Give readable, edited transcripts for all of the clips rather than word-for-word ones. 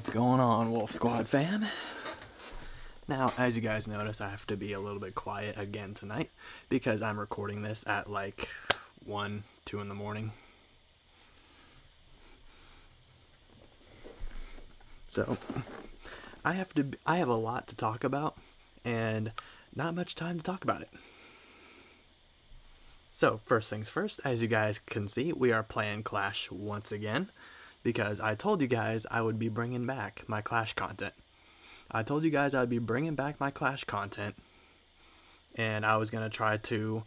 What's going on, Wolf Squad fam? Now, as you guys notice, I have to be a little bit quiet again tonight because I'm recording this at like 1, 2 in the morning. So, I have a lot to talk about and not much time to talk about it. So, first things first, as you guys can see, we are playing Clash once again because I told you guys I would be bringing back my Clash content. I told you guys I'd be bringing back my Clash content, and I was going to try to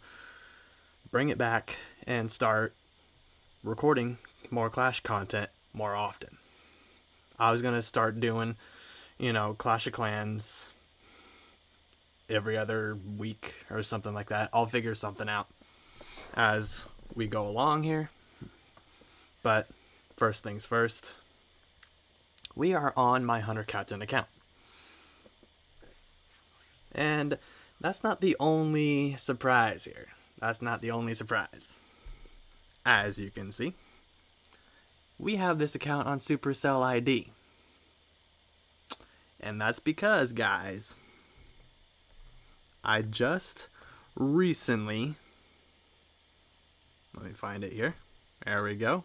bring it back and start recording more Clash content more often. I was going to start doing, Clash of Clans every other week or something like that. I'll figure something out as we go along here. But first things first, we are on my Hunter Captain account. And that's not the only surprise here. That's not the only surprise. As you can see, we have this account on Supercell ID. And that's because, guys, I just recently, let me find it here. There we go.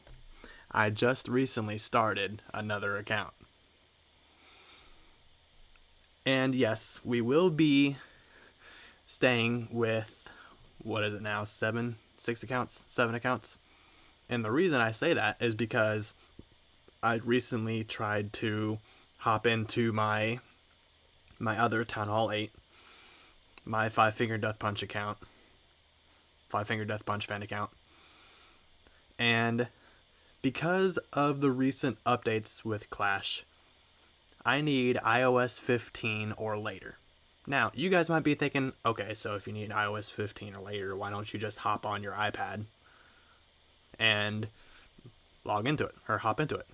I just recently started another account. And yes, we will be staying with, what is it now, 7 accounts. And the reason I say that is because I recently tried to hop into my other Town Hall 8, my 5 Finger Death Punch account, 5 Finger Death Punch fan account. And because of the recent updates with Clash, I need iOS 15 or later. Now, you guys might be thinking, okay, so if you need iOS 15 or later, why don't you just hop on your iPad and log into it or hop into it?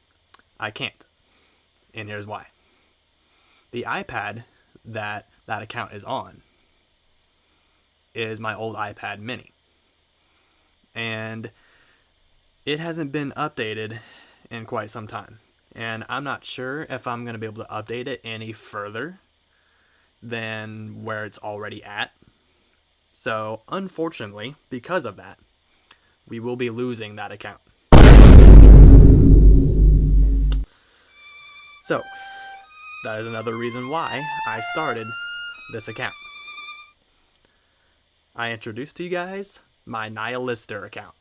I can't. And here's why. The iPad that account is on is my old iPad mini. And it hasn't been updated in quite some time. And I'm not sure if I'm going to be able to update it any further than where it's already at. So, unfortunately, because of that, we will be losing that account. So, that is another reason why I started this account. I introduced to you guys my Nihilister account,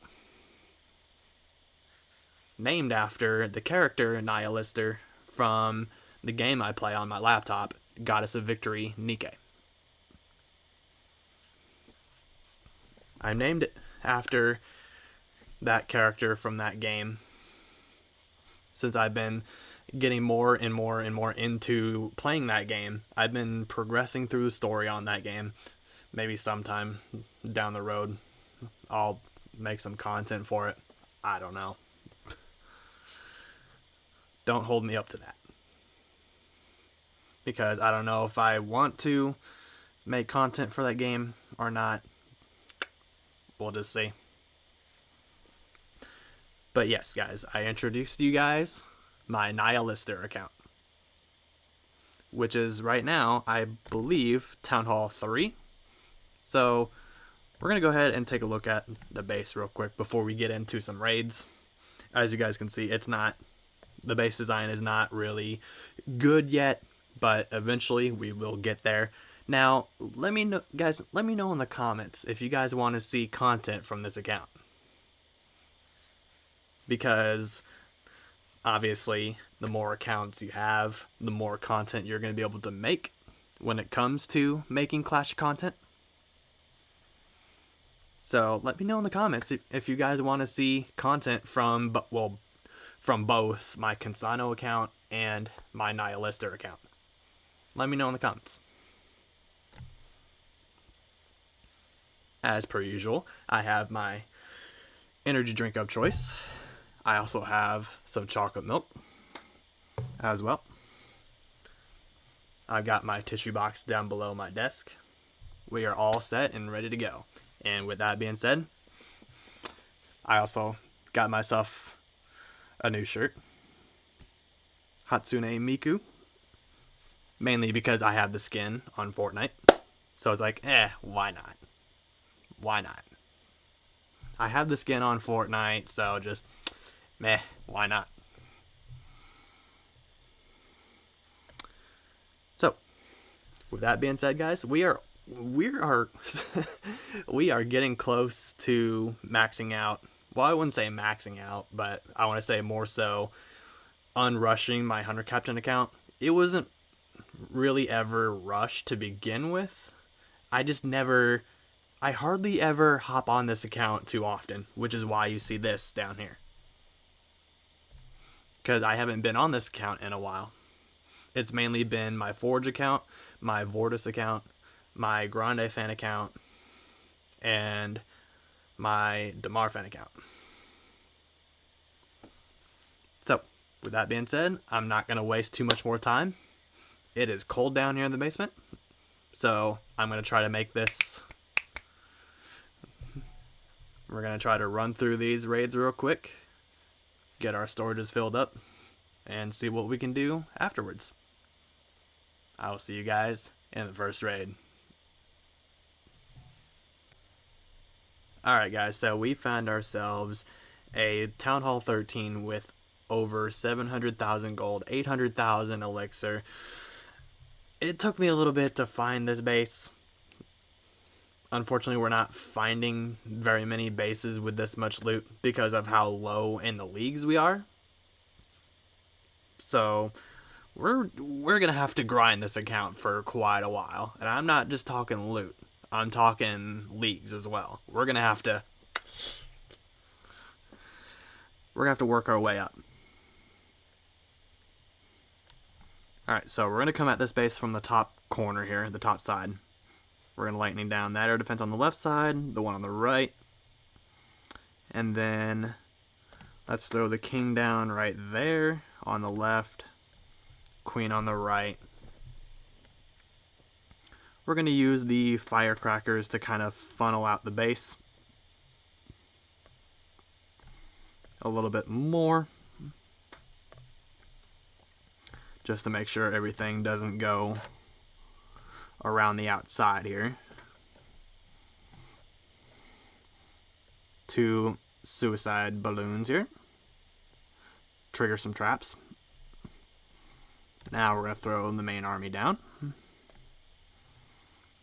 named after the character Nihilister from the game I play on my laptop, Goddess of Victory Nike. I named it after that character from that game since I've been getting more and more and more into playing that game. I've been progressing through the story on that game. Maybe sometime down the road I'll make some content for it. I don't know. Don't hold me up to that, because I don't know if I want to make content for that game or not. We'll just see. But yes, guys, I introduced you guys my Nihilister account, which is right now, I believe, Town Hall 3. So we're going to go ahead and take a look at the base real quick before we get into some raids. As you guys can see, the base design is not really good yet, but eventually we will get there. Now, let me know in the comments if you guys want to see content from this account. Because obviously, the more accounts you have, the more content you're going to be able to make when it comes to making Clash content. So let me know in the comments if you guys want to see content from both my Consano account and my Nihilister account. Let me know in the comments. As per usual, I have my energy drink of choice. I also have some chocolate milk as well. I've got my tissue box down below my desk. We are all set and ready to go. And with that being said, I also got myself a new shirt. Hatsune Miku. Mainly because I have the skin on Fortnite. So it's like, why not? Why not? I have the skin on Fortnite, so just, why not? So, with that being said, guys, we are we are getting close to maxing out. Well, I wouldn't say maxing out, but I want to say more so unrushing my Hunter Captain account. It wasn't really ever rushed to begin with. I hardly ever hop on this account too often, which is why you see this down here. Because I haven't been on this account in a while. It's mainly been my Forge account, my Vortis account, my Grande fan account, and my Damar fan account. So, with that being said, I'm not going to waste too much more time. It is cold down here in the basement, so I'm going to try to make this... We're going to try to run through these raids real quick, get our storages filled up, and see what we can do afterwards. I will see you guys in the first raid. Alright guys, so we found ourselves a Town Hall 13 with over 700,000 gold, 800,000 elixir. It took me a little bit to find this base. Unfortunately, we're not finding very many bases with this much loot because of how low in the leagues we are. So, we're going to have to grind this account for quite a while. And I'm not just talking loot. I'm talking leagues as well. We're going to have to work our way up. Alright, so we're going to come at this base from the top corner here, the top side. We're going to lightning down that air defense on the left side, the one on the right. And then let's throw the king down right there on the left, queen on the right. We're going to use the firecrackers to kind of funnel out the base a little bit more, just to make sure everything doesn't go around the outside here. 2 suicide balloons here. Trigger some traps. Now we're going to throw the main army down.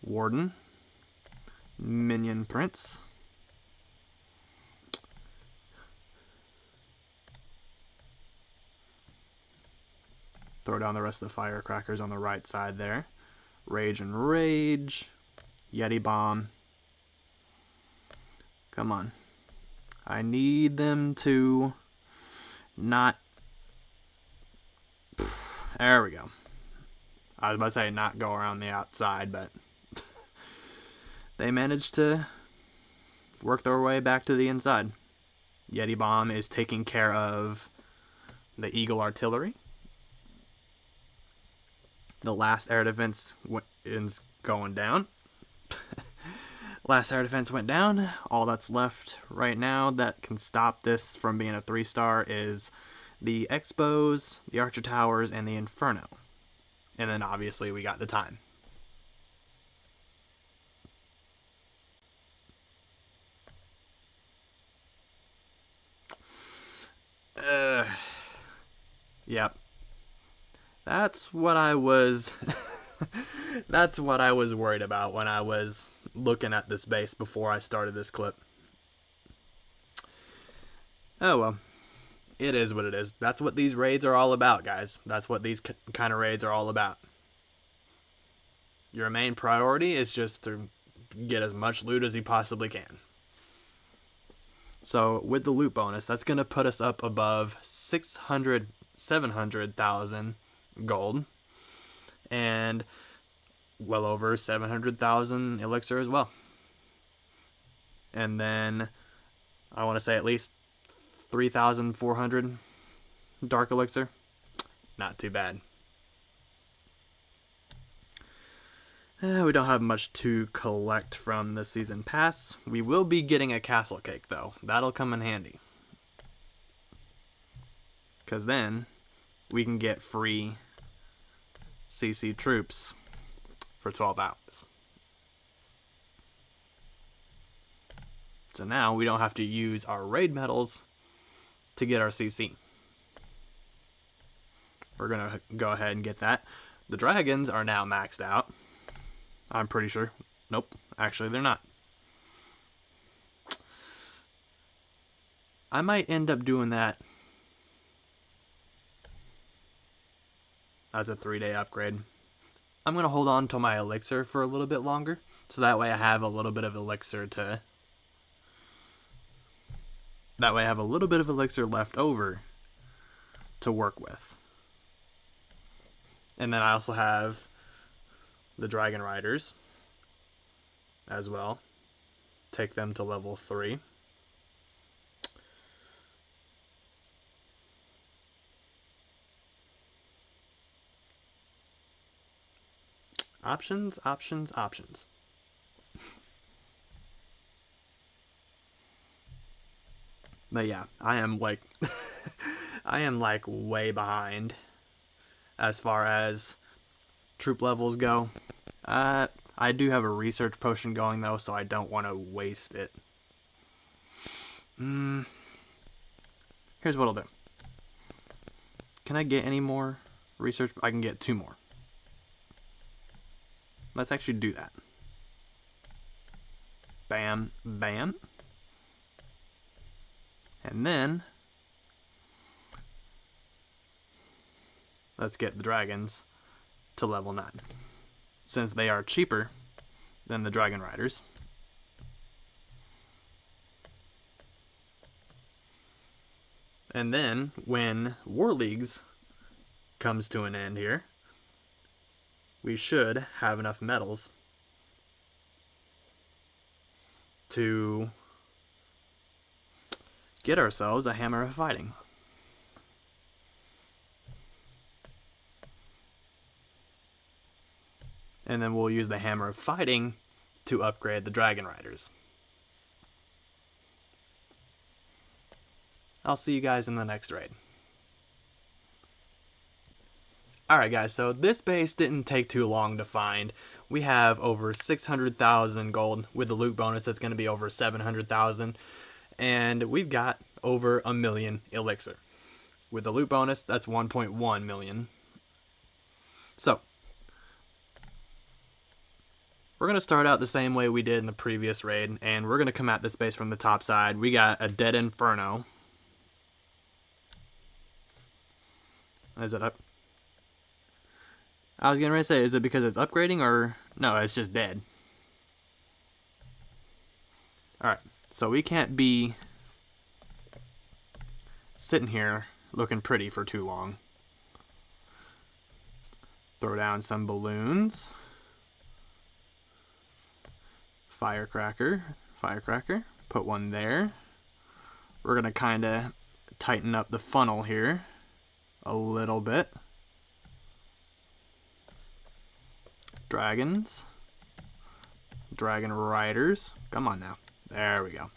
Warden. Minion Prince. Throw down the rest of the firecrackers on the right side there. Rage and Rage. Yeti Bomb. Come on. I need them to not... There we go. I was about to say not go around the outside, but they managed to work their way back to the inside. Yeti Bomb is taking care of the Eagle Artillery. The last air defense is going down. Last air defense went down. All that's left right now that can stop this from being a 3-star is the Expos, the Archer Towers, and the Inferno. And then obviously we got the time. Yep. That's what I was that's what I was worried about when I was looking at this base before I started this clip. Oh well. It is what it is. That's what these raids are all about, guys. That's what these kind of raids are all about. Your main priority is just to get as much loot as you possibly can. So with the loot bonus, that's going to put us up above 700,000 gold and well over 700,000 elixir as well. And then I want to say at least 3,400 dark elixir. Not too bad. We don't have much to collect from the season pass. We will be getting a castle cake though. That'll come in handy. Because then we can get free CC troops for 12 hours. So now we don't have to use our raid medals to get our CC. We're going to go ahead and get that. The dragons are now maxed out. I'm pretty sure. Nope, actually they're not. I might end up doing that as a 3-day upgrade. I'm going to hold on to my elixir for a little bit longer, so that way I have a little bit of elixir to... That way I have a little bit of elixir left over to work with. And then I also have the Dragon Riders as well. Take them to level 3. Options, options, options. But yeah, I am like I am like way behind as far as troop levels go. I do have a research potion going though, so I don't want to waste it. Here's what I'll do. Can I get any more research? I can get 2 more. Let's actually do that. Bam, bam. And then let's get the dragons to level 9, since they are cheaper than the Dragon Riders. And then when War Leagues comes to an end here, we should have enough medals to get ourselves a Hammer of Fighting. And then we'll use the Hammer of Fighting to upgrade the Dragon Riders. I'll see you guys in the next raid. Alright guys, so this base didn't take too long to find. We have over 600,000 gold with the loot bonus that's going to be over 700,000. And we've got over 1 million elixir. With the loot bonus, that's 1.1 million. So, we're going to start out the same way we did in the previous raid, and we're going to come at this base from the top side. We got a Dead Inferno. Is it up? I was getting ready to say, is it because it's upgrading or... No, it's just dead. Alright, so we can't be sitting here looking pretty for too long. Throw down some balloons. Firecracker. Put one there. We're going to kind of tighten up the funnel here a little bit. Dragons. Dragon Riders. Come on now. There we go.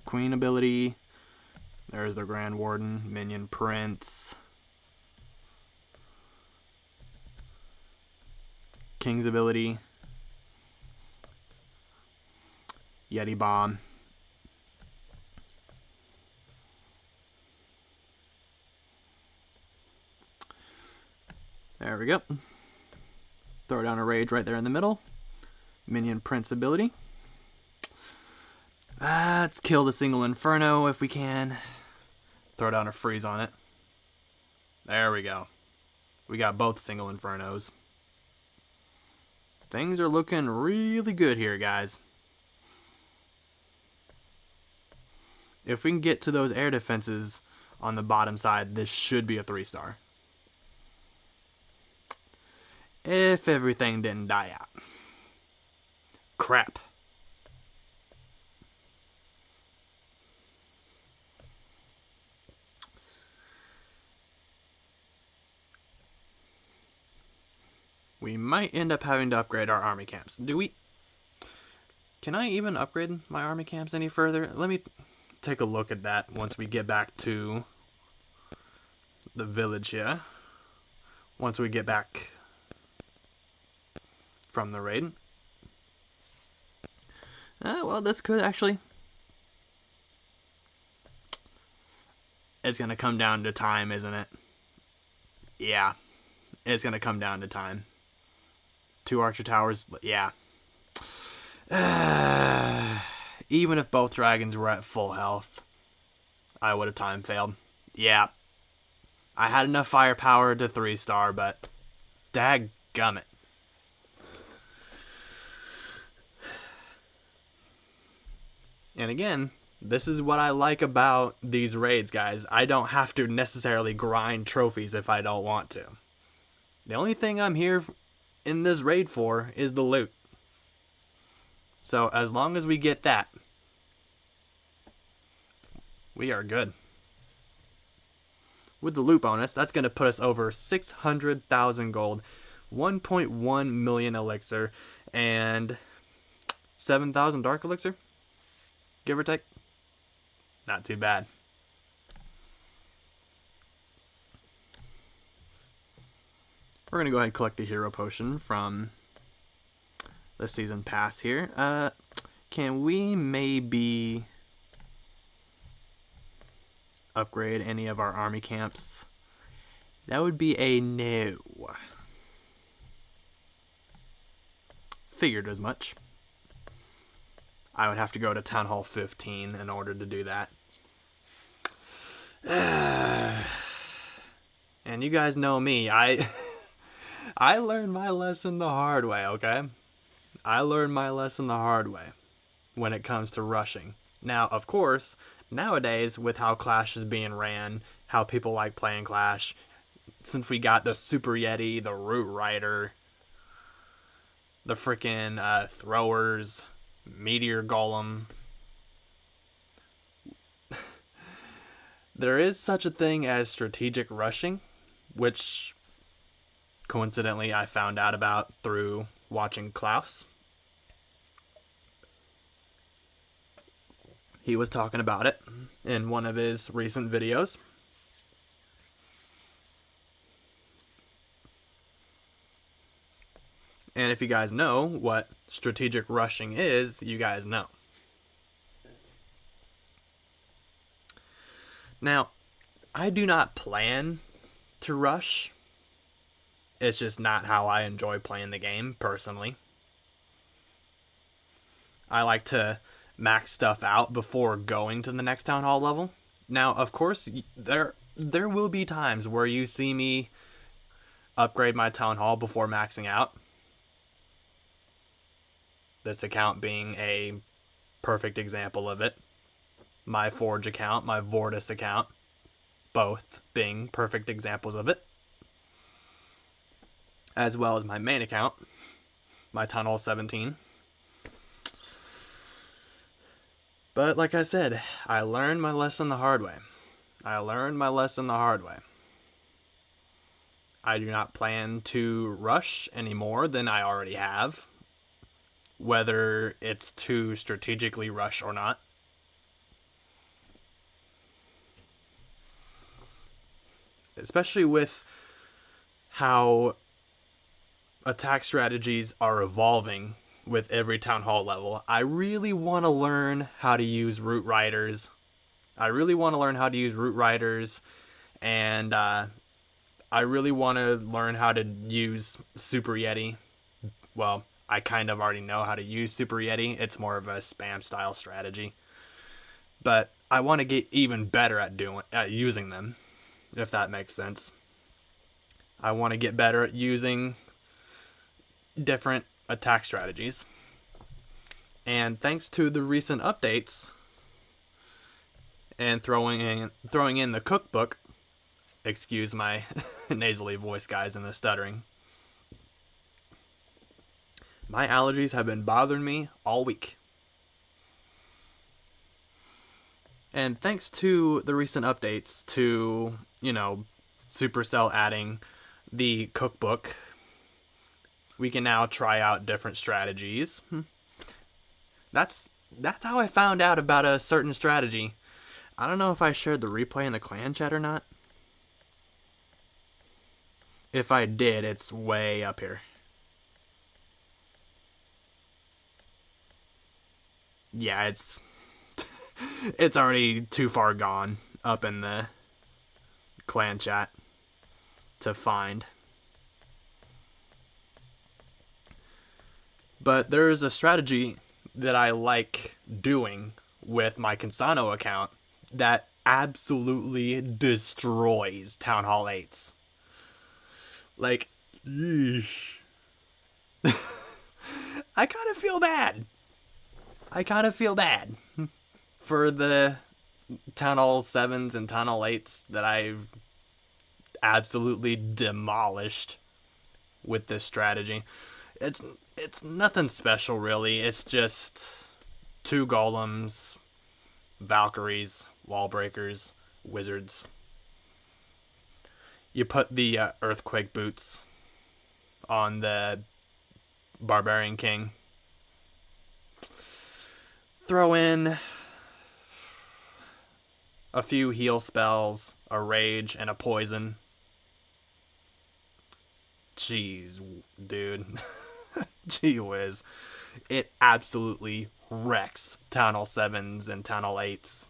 Queen ability. There's the Grand Warden. Minion Prince. King's ability. Yeti Bomb. There we go. Throw down a Rage right there in the middle. Minion Prince ability. Let's kill the single Inferno if we can. Throw down a Freeze on it. There we go. We got both single Infernos. Things are looking really good here, guys. If we can get to those air defenses on the bottom side, this should be a 3-star. If everything didn't die out. Crap. We might end up having to upgrade our army camps. Do we? Can I even upgrade my army camps any further? Let me take a look at that once we get back to the village here once we get back from the raid. Well, this could actually... It's going to come down to time, isn't it? Yeah. It's going to come down to time. 2 archer towers, yeah. Even if both dragons were at full health, I would have time failed. Yeah. I had enough firepower to 3-star, but dadgummit. And again, this is what I like about these raids, guys. I don't have to necessarily grind trophies if I don't want to. The only thing I'm here in this raid for is the loot. So as long as we get that, we are good. With the loot bonus, that's going to put us over 600,000 gold, 1.1 million elixir, and 7,000 dark elixir, give or take. Not too bad. We're going to go ahead and collect the hero potion from the season pass here. Can we maybe upgrade any of our army camps? That would be a no. Figured as much. I would have to go to Town Hall 15 in order to do that. And you guys know me. I learned my lesson the hard way, okay? I learned my lesson the hard way when it comes to rushing. Now, of course, nowadays, with how Clash is being ran, how people like playing Clash, since we got the Super Yeti, the Root Rider, the freaking throwers, Meteor Golem, there is such a thing as strategic rushing, which coincidentally I found out about through watching Klaus. He was talking about it in one of his recent videos. And if you guys know what strategic rushing is, you guys know. Now, I do not plan to rush. It's just not how I enjoy playing the game, personally. I like to max stuff out before going to the next Town Hall level. Now, of course, there will be times where you see me upgrade my Town Hall before maxing out. This account being a perfect example of it. My Forge account, my Vortis account, both being perfect examples of it. As well as my main account, my Town Hall 17. But like I said, I learned my lesson the hard way. I do not plan to rush any more than I already have, whether it's to strategically rush or not. Especially with how attack strategies are evolving with every Town Hall level. I really want to learn how to use Root Riders. And I really want to learn how to use Super Yeti. Well, I kind of already know how to use Super Yeti. It's more of a spam style strategy. But I want to get even better at using them, if that makes sense. I want to get better at using different attack strategies. And thanks to the recent updates and throwing in the cookbook, excuse my nasally voice, guys, and the stuttering, my allergies have been bothering me all week. And thanks to the recent updates to, Supercell adding the cookbook, we can now try out different strategies. That's how I found out about a certain strategy. I don't know if I shared the replay in the clan chat or not. If I did, it's way up here. Yeah, it's it's already too far gone up in the clan chat to find. But there's a strategy that I like doing with my Consano account that absolutely destroys Town Hall 8s. Like, yeesh. I kind of feel bad. For the Town Hall 7s and Town Hall 8s that I've absolutely demolished with this strategy. It's nothing special, really. It's just 2 golems, Valkyries, wall breakers, wizards. You put the earthquake boots on the barbarian king. Throw in a few heal spells, a rage, and a poison. Jeez, dude. Gee whiz. It absolutely wrecks Town Hall 7s and Town Hall 8s.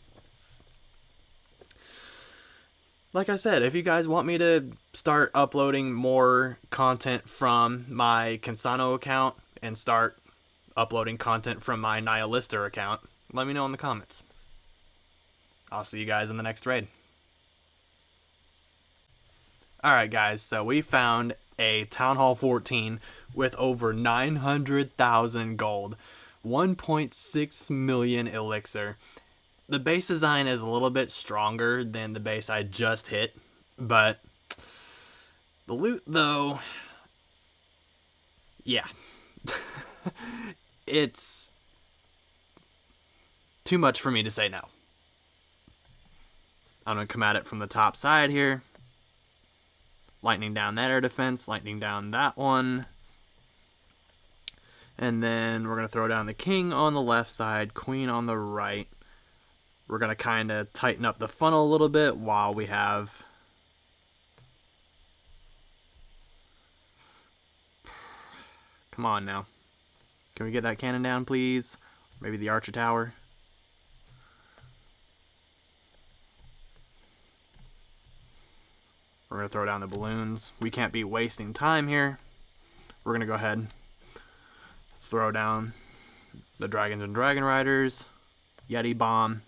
Like I said, if you guys want me to start uploading more content from my Consano account and start uploading content from my Nihilister account, let me know in the comments. I'll see you guys in the next raid. Alright guys, so we found a Town Hall 14 with over 900,000 gold, 1.6 million elixir. The base design is a little bit stronger than the base I just hit, but the loot though, yeah. It's too much for me to say no. I'm going to come at it from the top side here. Lightning down that air defense, lightning down that one. And then we're going to throw down the king on the left side, queen on the right. We're going to kind of tighten up the funnel a little bit while we have... Come on now. Can we get that cannon down, please? Maybe the archer tower. We're going to throw down the balloons. We can't be wasting time here. We're going to go ahead. Let's throw down the dragons and dragon riders. Yeti bomb.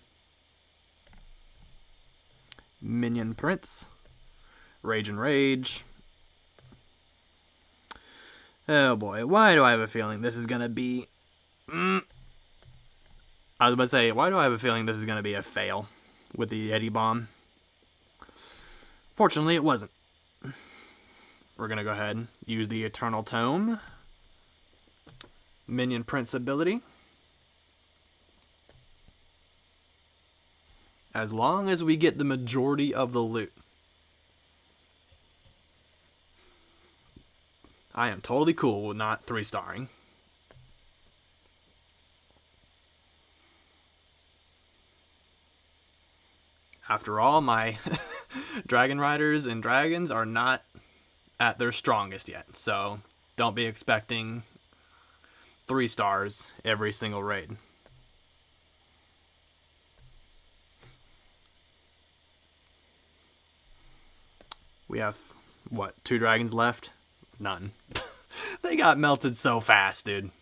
Minion prince. Rage and rage. Oh boy, why do I have a feeling this is going to be... I was about to say, why do I have a feeling this is going to be a fail with the Yeti bomb? Fortunately, it wasn't. We're going to go ahead and use the Eternal Tome. Minion Prince ability. As long as we get the majority of the loot. I am totally cool with not 3-starring. After all, my dragon riders and dragons are not at their strongest yet, so don't be expecting 3 stars every single raid. We have, what, 2 dragons left? None. They got melted so fast, dude.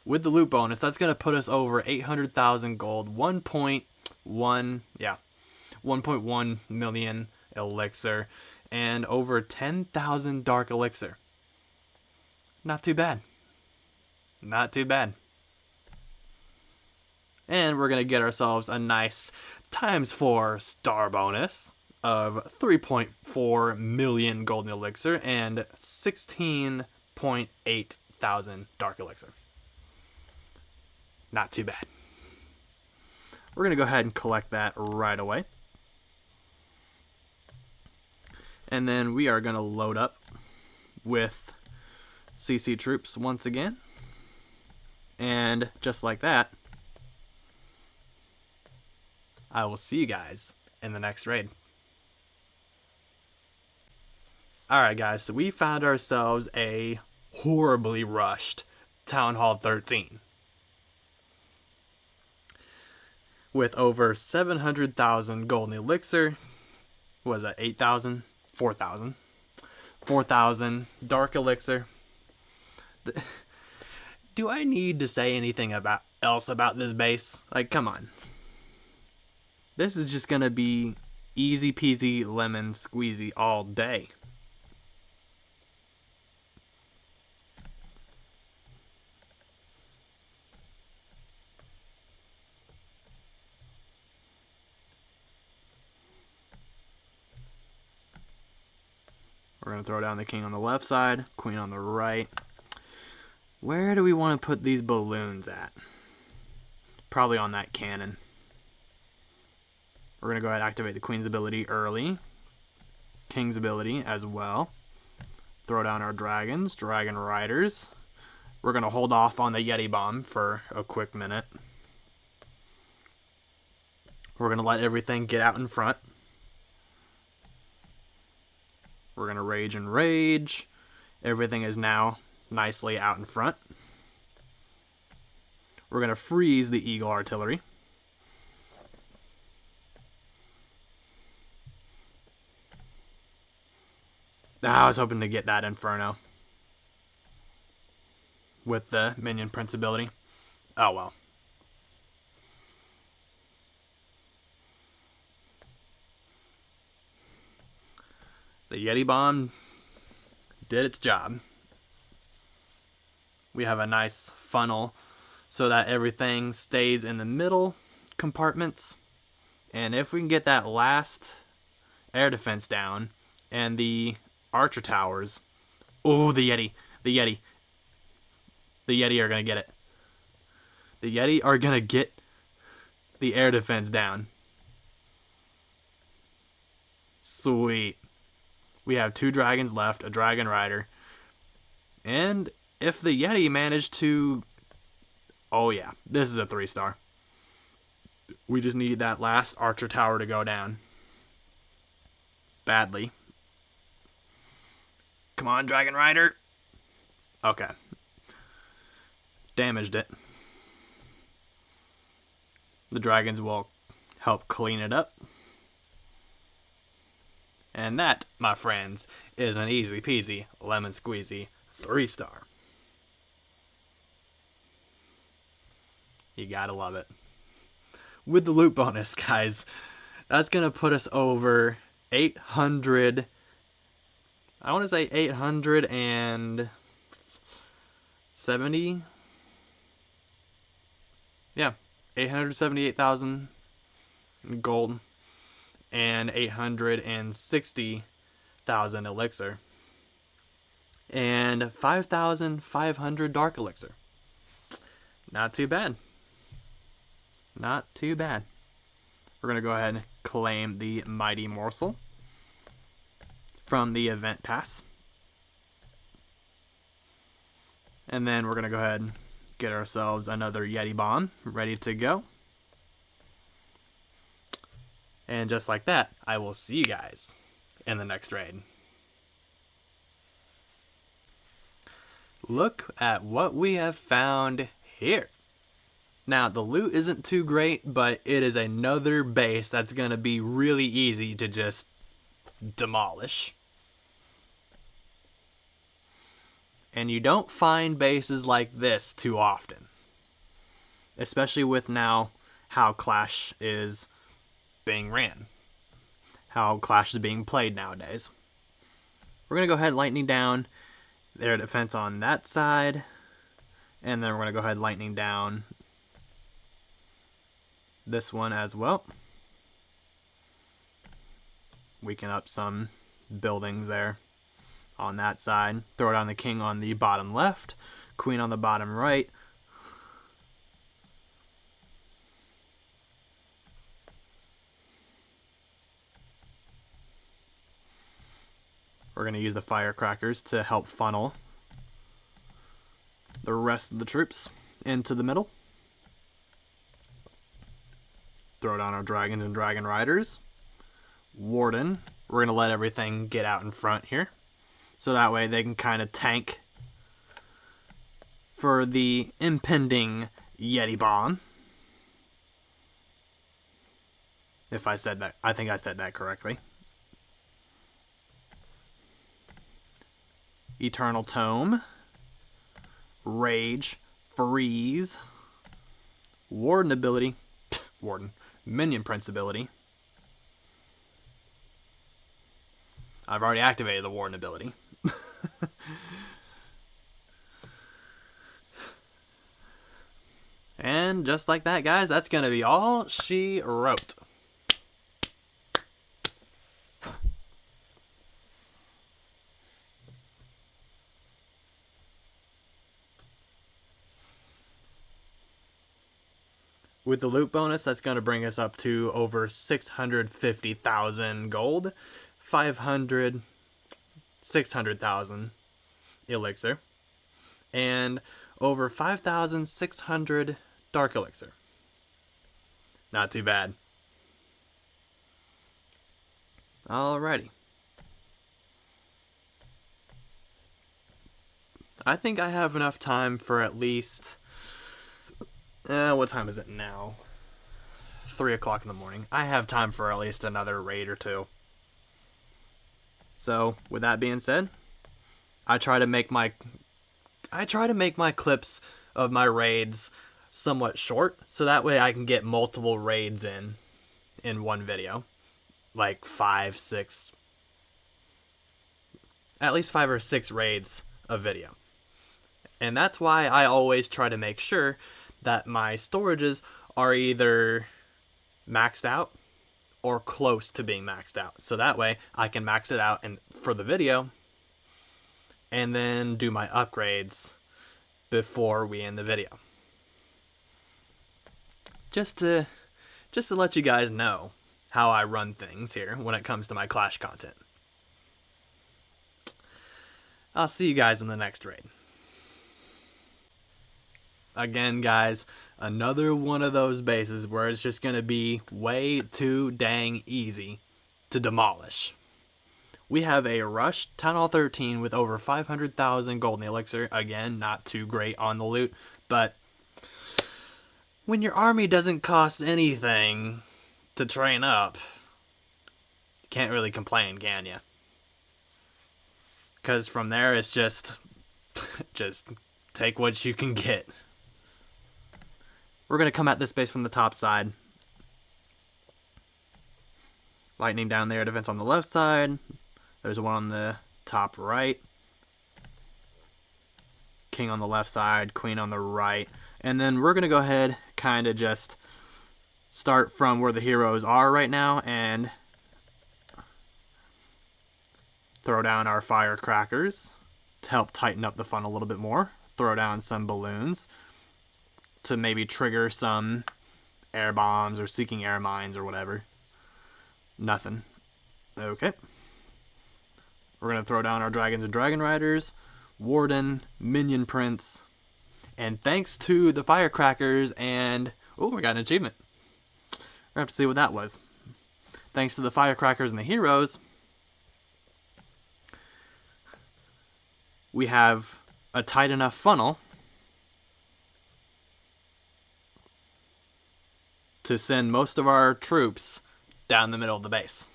With the loot bonus, that's going to put us over 800,000 gold, 1.1 million elixir, and over 10,000 dark elixir. Not too bad. Not too bad. And we're going to get ourselves a nice ×4 star bonus of 3.4 million golden elixir and 16.8 thousand dark elixir. Not too bad. We're going to go ahead and collect that right away. And then we are going to load up with CC troops once again. And just like that, I will see you guys in the next raid. Alright guys, so we found ourselves a horribly rushed Town Hall 13. With over 700,000 golden elixir. What was that, 8,000? 4,000. 4,000 dark elixir. Do I need to say anything else about this base? Like, come on. This is just gonna be easy peasy lemon squeezy all day. We're going to throw down the king on the left side, queen on the right. Where do we want to put these balloons at? Probably on that cannon. We're going to go ahead and activate the queen's ability early. King's ability as well. Throw down our dragons, dragon riders. We're going to hold off on the Yeti bomb for a quick minute. We're going to let everything get out in front. We're going to rage and rage. Everything is now nicely out in front. We're going to freeze the Eagle artillery. I was hoping to get that Inferno with the minion prince ability. Oh well. The Yeti bomb did its job. We have a nice funnel so that everything stays in the middle compartments. And if we can get that last air defense down and the archer towers. Oh, the Yeti. The Yeti. The Yeti are going to get it. The Yeti are going to get the air defense down. Sweet. We have 2 dragons left, a dragon rider. And if the Yeti managed to... Oh yeah, this is a 3-star. We just need that last archer tower to go down. Badly. Come on, dragon rider. Okay. Damaged it. The dragons will help clean it up. And that, my friends, is an easy peasy lemon squeezy 3-star. You gotta love it. With the loot bonus, guys, that's gonna put us over 800. I want to say 870. Yeah, 878,000 gold and 860,000 elixir and 5,500 dark elixir. Not too bad. Not too bad. We're going to go ahead and claim the mighty morsel from the event pass. And then we're going to go ahead and get ourselves another Yeti bomb ready to go. And just like that, I will see you guys in the next raid. Look at what we have found here. Now, the loot isn't too great, but it is another base that's going to be really easy to just demolish. And you don't find bases like this too often. Especially with now how Clash is being ran. How Clash is being played nowadays. We're going to go ahead and lightning down their defense on that side. And then we're going to go ahead and lightning down this one as well. Weaken up some buildings there on that side. Throw down the king on the bottom left. Queen on the bottom right. We're going to use the firecrackers to help funnel the rest of the troops into the middle. Throw down our dragons and dragon riders. Warden. We're going to let everything get out in front here. so that way they can kind of tank for the impending Yeti bomb. If I said that, I think I said that correctly. Eternal Tome, Rage, Freeze, Warden ability, Minion Prince ability. I've already activated the Warden ability. And just like that, guys, that's going to be all she wrote. With the loot bonus, that's going to bring us up to over 650,000 gold, 600,000 elixir, and over 5,600 dark elixir. Not too bad. Alrighty. I think I have enough time for at least... what time is it now? 3 o'clock in the morning. I have time for at least another raid or two. So, with that being said, I try to make my clips of my raids somewhat short, so that way I can get multiple raids in one video. Like 5, 6, at least 5 or 6 raids a video. And that's why I always try to make sure that my storages are either maxed out or close to being maxed out. So that way I can max it out for the video and then do my upgrades before we end the video. Just to let you guys know how I run things here when it comes to my Clash content. I'll see you guys in the next raid. Again, guys, another one of those bases where it's just going to be way too dang easy to demolish. We have a Rush Town Hall 13 with over 500,000 golden elixir. Again, not too great on the loot, but when your army doesn't cost anything to train up, you can't really complain, can you? Because from there, it's just take what you can get. We're going to come at this base from the top side. Lightning down there, defense on the left side. There's one on the top right. King on the left side, queen on the right. And then we're going to go ahead, kind of just start from where the heroes are right now and throw down our firecrackers to help tighten up the fun a little bit more. Throw down some balloons to maybe trigger some air bombs or seeking air mines or whatever. Nothing. Okay. We're going to throw down our dragons and dragon riders, warden, minion prince, and thanks to the firecrackers and... oh, we got an achievement. We're going to have to see what that was. Thanks to the firecrackers and the heroes, we have a tight enough funnel to send most of our troops down the middle of the base.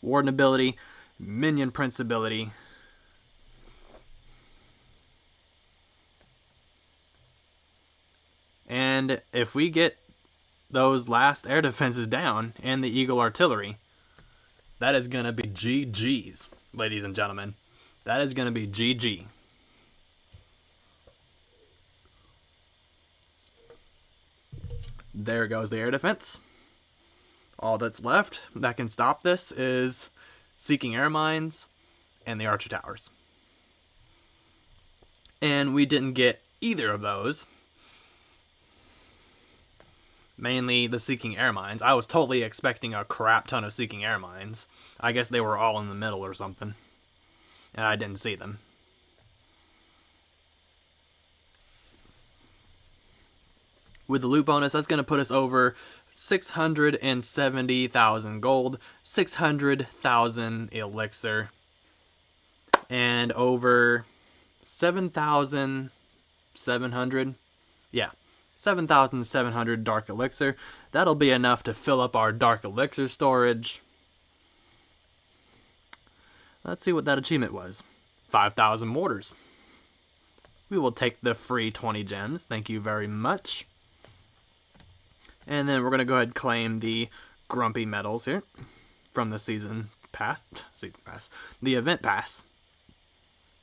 Warden ability, minion prince ability, and if we get those last air defenses down and the Eagle artillery, that is going to be GG's, ladies and gentlemen. That is going to be GG. There goes the air defense. All that's left that can stop this is seeking air mines and the archer towers. And we didn't get either of those. Mainly the seeking air mines. I was totally expecting a crap ton of seeking air mines. I guess they were all in the middle or something. And I didn't see them. With the loot bonus, that's going to put us over 670,000 gold, 600,000 elixir, and over 7,700. Yeah, 7,700 dark elixir. That'll be enough to fill up our dark elixir storage. Let's see what that achievement was. 5,000 mortars. We will take the free 20 gems. Thank you very much. And then we're going to go ahead and claim the grumpy medals here from the season pass. The event pass.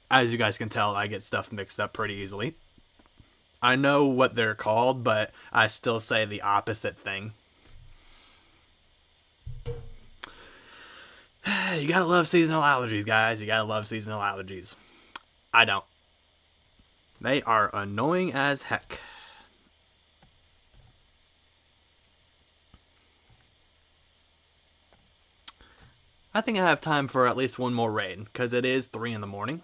As you guys can tell, I get stuff mixed up pretty easily. I know what they're called, but I still say the opposite thing. You gotta love seasonal allergies, guys. You gotta love seasonal allergies. I don't. They are annoying as heck. I think I have time for at least one more raid, because it is 3 in the morning.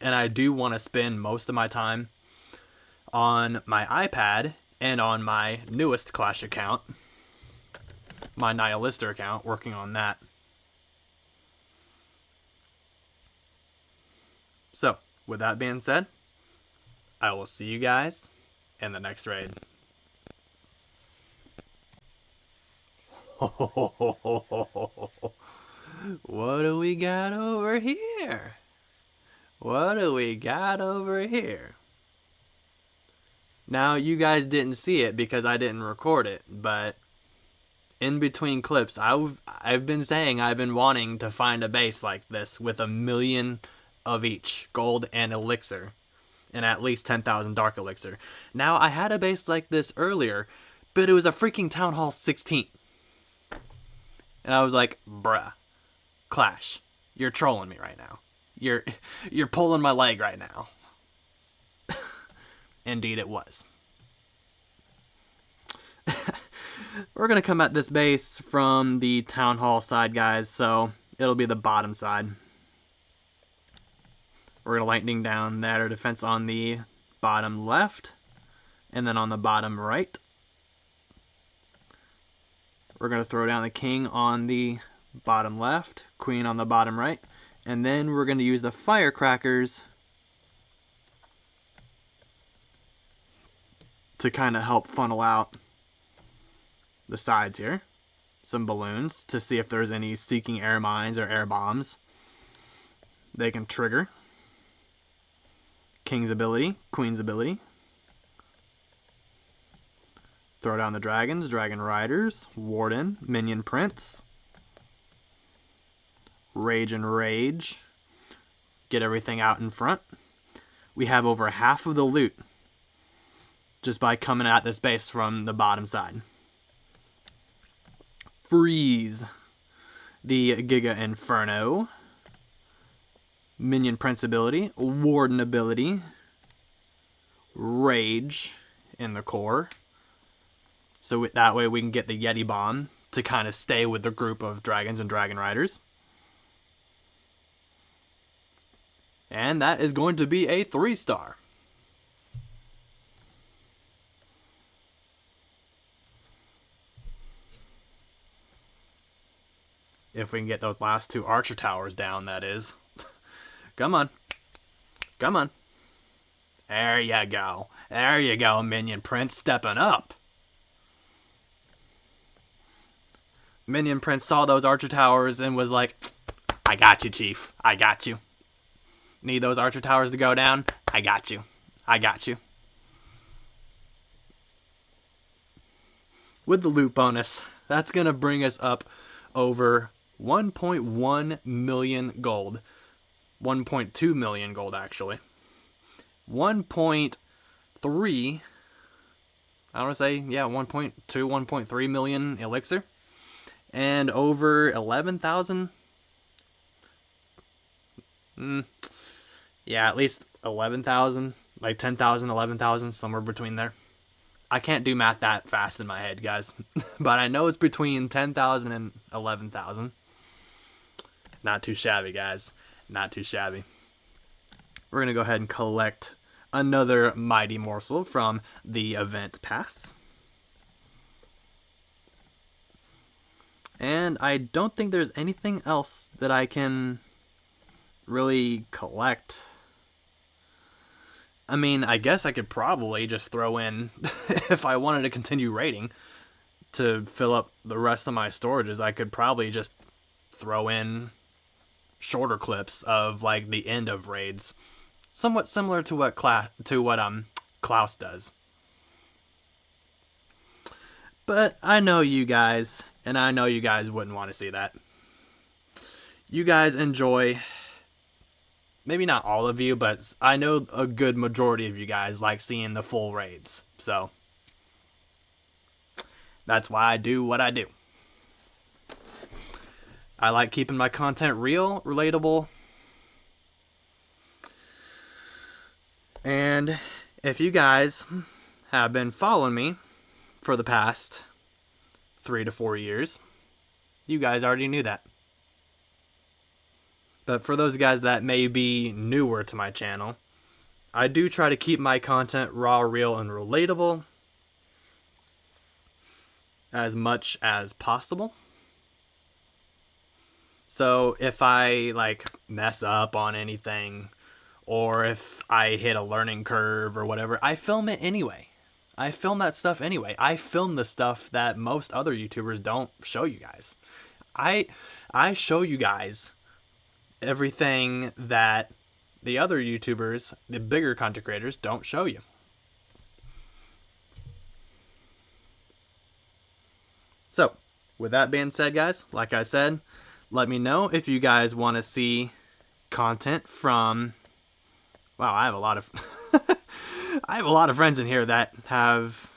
And I do want to spend most of my time on my iPad and on my newest Clash account, my Nihilister account, working on that. So, with that being said, I will see you guys in the next raid. What do we got over here? What do we got over here? Now, you guys didn't see it because I didn't record it, but in between clips, I've been saying I've been wanting to find a base like this with 1 million of each, gold and elixir, and at least 10,000 dark elixir. Now, I had a base like this earlier, but it was a freaking Town Hall 16. And I was like, bruh, Clash, you're trolling me right now. You're pulling my leg right now. Indeed it was. We're going to come at this base from the Town Hall side, guys, so it'll be the bottom side. We're going to lightning down that or defense on the bottom left, and then on the bottom right. We're going to throw down the king on the bottom left, queen on the bottom right, and then we're going to use the firecrackers to kind of help funnel out the sides here. Some balloons to see if there's any seeking air mines or air bombs they can trigger. King's ability, queen's ability. Throw down the dragons, dragon riders, warden, minion prince. Rage and rage. Get everything out in front. We have over half of the loot just by coming at this base from the bottom side. Freeze the Giga Inferno. Minion Prince ability, Warden ability, Rage in the core. So that way we can get the Yeti Bomb to kind of stay with the group of dragons and dragon riders. And that is going to be a 3-star. If we can get those last 2 archer towers down, that is. Come on. Come on. There you go. There you go, Minion Prince, stepping up. Minion Prince saw those archer towers and was like, I got you, Chief. I got you. Need those archer towers to go down? I got you. I got you. With the loot bonus, that's going to bring us up over 1.1 million gold. 1.2 million gold, actually. 1.3, I want to say, yeah, 1.2, 1.3 million elixir. And over 11,000. Yeah, at least 11,000. Like 10,000, 11,000, somewhere between there. I can't do math that fast in my head, guys. But I know it's between 10,000 and 11,000. Not too shabby, guys. Not too shabby. We're going to go ahead and collect another mighty morsel from the event pass. And I don't think there's anything else that I can really collect. I mean, I guess I could probably just throw in, if I wanted to continue raiding, to fill up the rest of my storages, I could probably just throw in shorter clips of like the end of raids, somewhat similar to what Klaus does. But I know you guys, and I know you guys wouldn't want to see that. You guys enjoy, maybe not all of you, but I know a good majority of you guys like seeing the full raids. So that's why I do what I do. I like keeping my content real, relatable. And if you guys have been following me for the past 3 to 4 years, you guys already knew that. But for those guys that may be newer to my channel, I do try to keep my content raw, real, and relatable as much as possible. So if I like mess up on anything, or if I hit a learning curve or whatever, I film it anyway. I film that stuff anyway. I film the stuff that most other YouTubers don't show you guys. I show you guys everything that the other YouTubers, the bigger content creators, don't show you. So, with that being said, guys, like I said, let me know if you guys want to see content from... Wow, I have a lot of... I have a lot of friends in here that have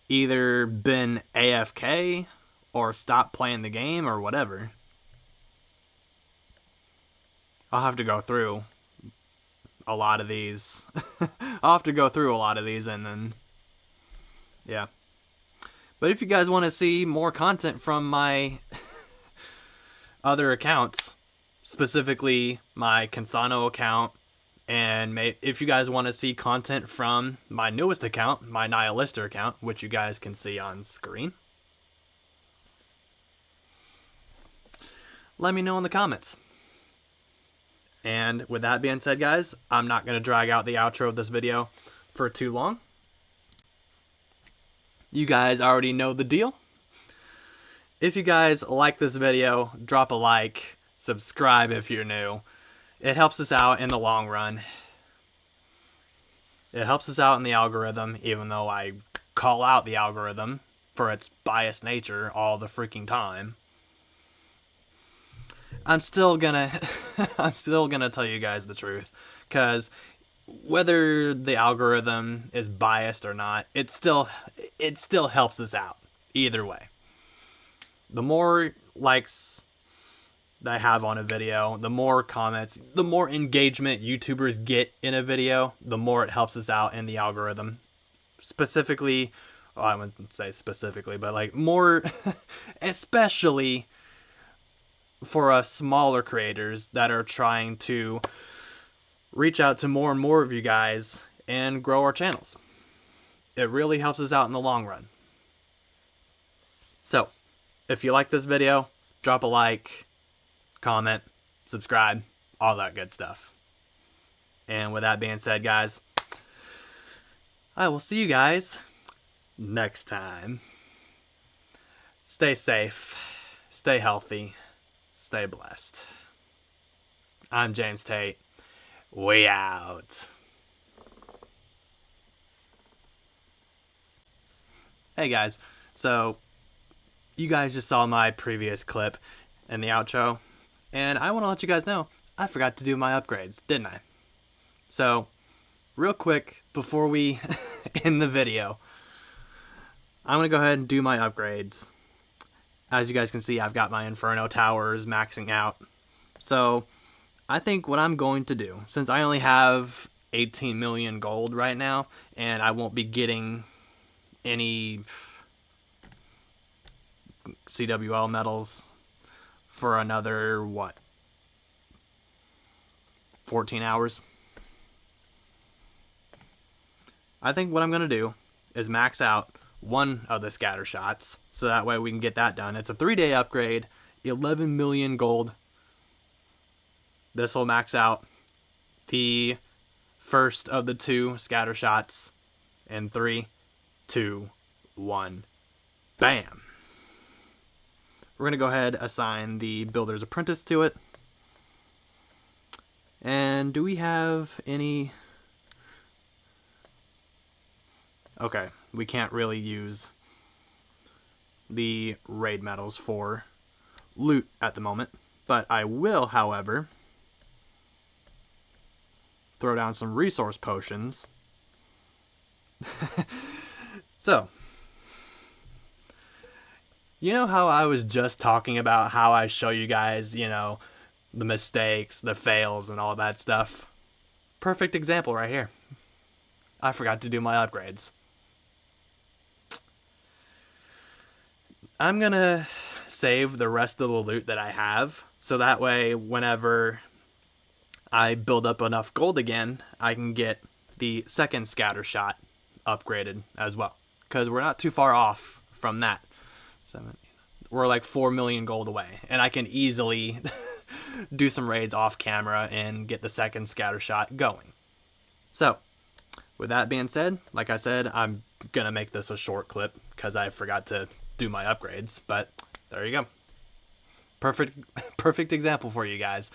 either been AFK or stopped playing the game or whatever. I'll have to go through a lot of these. I'll have to go through a lot of these and then... Yeah. But if you guys want to see more content from my other accounts, specifically my Consano account, and if you guys want to see content from my newest account, my Nihilister account, which you guys can see on screen, let me know in the comments. And with that being said, guys, I'm not going to drag out the outro of this video for too long. You guys already know the deal. If you guys like this video, drop a like, subscribe if you're new. It helps us out in the long run. It helps us out in the algorithm, even though I call out the algorithm for its biased nature all the freaking time. I'm still gonna tell you guys the truth, because whether the algorithm is biased or not, it still helps us out either way. The more likes that I have on a video, the more comments, the more engagement YouTubers get in a video, the more it helps us out in the algorithm. Specifically, well, I wouldn't say specifically, but like more, especially for us smaller creators that are trying to reach out to more and more of you guys and grow our channels. It really helps us out in the long run. So, if you like this video, drop a like, comment, subscribe, all that good stuff. And with that being said, guys, I will see you guys next time. Stay safe, stay healthy, stay blessed. I'm James Tate. We out. Hey guys, so you guys just saw my previous clip in the outro, and I want to let you guys know I forgot to do my upgrades, didn't I? So, real quick before we end the video, I'm going to go ahead and do my upgrades. As you guys can see, I've got my Inferno Towers maxing out. So, I think what I'm going to do, since I only have 18 million gold right now, and I won't be getting any CWL medals for another, 14 hours? I think what I'm going to do is max out one of the scatter shots, so that way we can get that done. It's a 3-day upgrade, 11 million gold, this will max out the first of the 2 scatter shots in 3, 2, 1, bam. We're going to go ahead and assign the Builder's Apprentice to it. And do we have any... Okay, we can't really use the raid medals for loot at the moment. But I will, however, throw down some resource potions. So, you know how I was just talking about how I show you guys, you know, the mistakes, the fails, and all that stuff? Perfect example right here. I forgot to do my upgrades. I'm gonna save the rest of the loot that I have, so that way whenever I build up enough gold again, I can get the second scatter shot upgraded as well, because we're not too far off from that. We're like 4 million gold away, and I can easily do some raids off camera and get the second scatter shot going. So with that being said, like I said, I'm gonna make this a short clip because I forgot to do my upgrades, but there you go. Perfect example for you guys.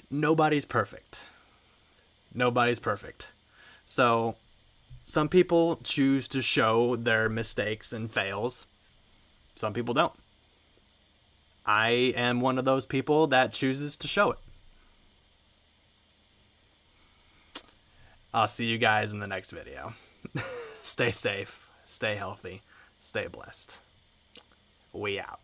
Nobody's perfect. Nobody's perfect. So some people choose to show their mistakes and fails. Some people don't. I am one of those people that chooses to show it. I'll see you guys in the next video. Stay safe, stay healthy, stay blessed. We out.